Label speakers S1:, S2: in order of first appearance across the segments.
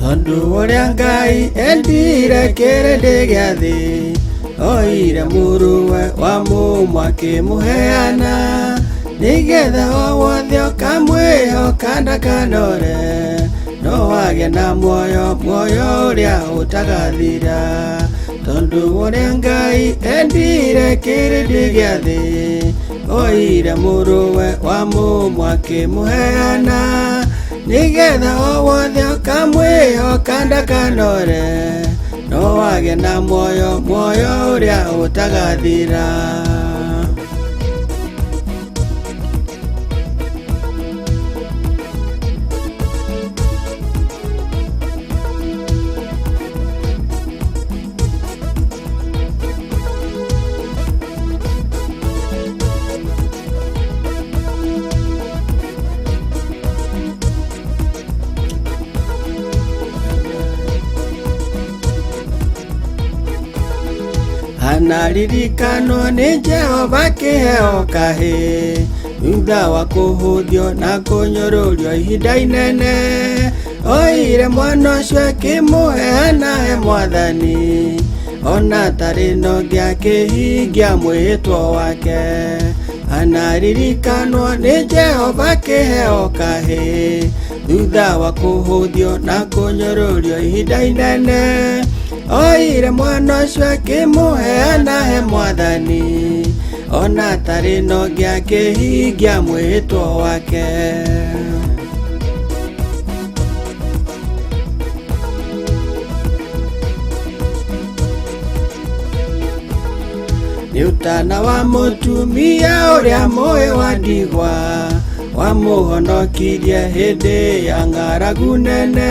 S1: tondu uria Ngai endire kirindi gia thi oire muruwe wa mumwe akimuheana nigetha o wothe ukamwihoka ndakanore no wage na muoyo uria utagathira tondu uria Ngai endire kirindi gia thi oire muruwe wa mumwe akimuheana nigetha o wothe ukamwihoka ndakanore no wage na muoyo uria utagathira. Anaririkano ni Jehova kiheo kahi thutha wa kuhuthio na kunyururio ihinda inene oire mwana ucio akimuheana he Mwathani ona tari no ngiakihingia mwihitwo wake. Anaririkanwo ni Jehova kiheo kahi thutha wa kuhuthio na kunyururio ihinda inene oire mwana ucio akimuheana he Mwathani ona tari no ngiakihingia mwihitwo wake. Ni utana wa mutumia uria muoyo wa ndigwa wamuhonokirie hindi ya ng'aragu nene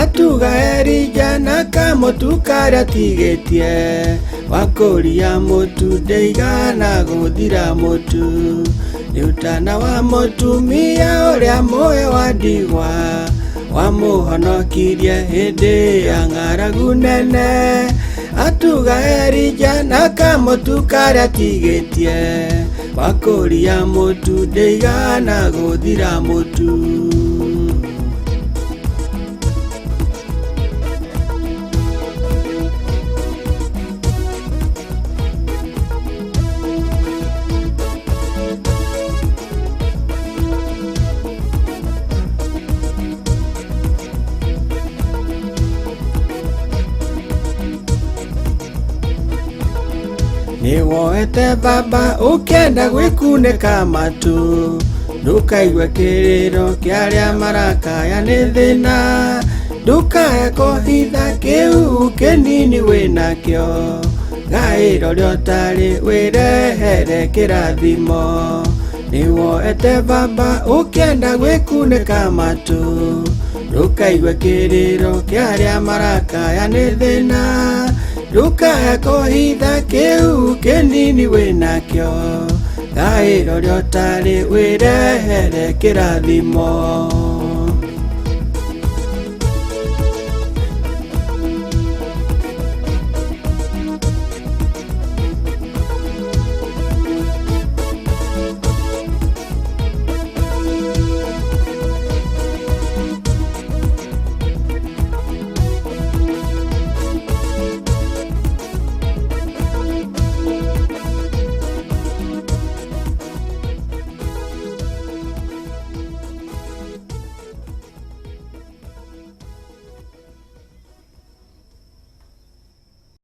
S1: atuga Elija na kamutu karia tigitie wakuria mutu ndeigana guthira mutu. Ni utana wa mutumia uria muoyo wa ndigwa wamuhonokirie hindi ya ng'aragu nene atuga Elija na kamutu karia tigitie wakuria mutu ndeigana guthira mutu. Niwoete baba ukienda gwikunika matu ndukaigue kiriro kiaria marakaya ni thina ndukae kohitha kiu kinini winakio gairo riotari wirehere kirathimo. Niwoete baba ukienda gwikunika matu ndukaigue kiriro kiaria marakaya ni thina ndukae kohitha kiu kinini winakio gairo riotari wirehere kirathimo.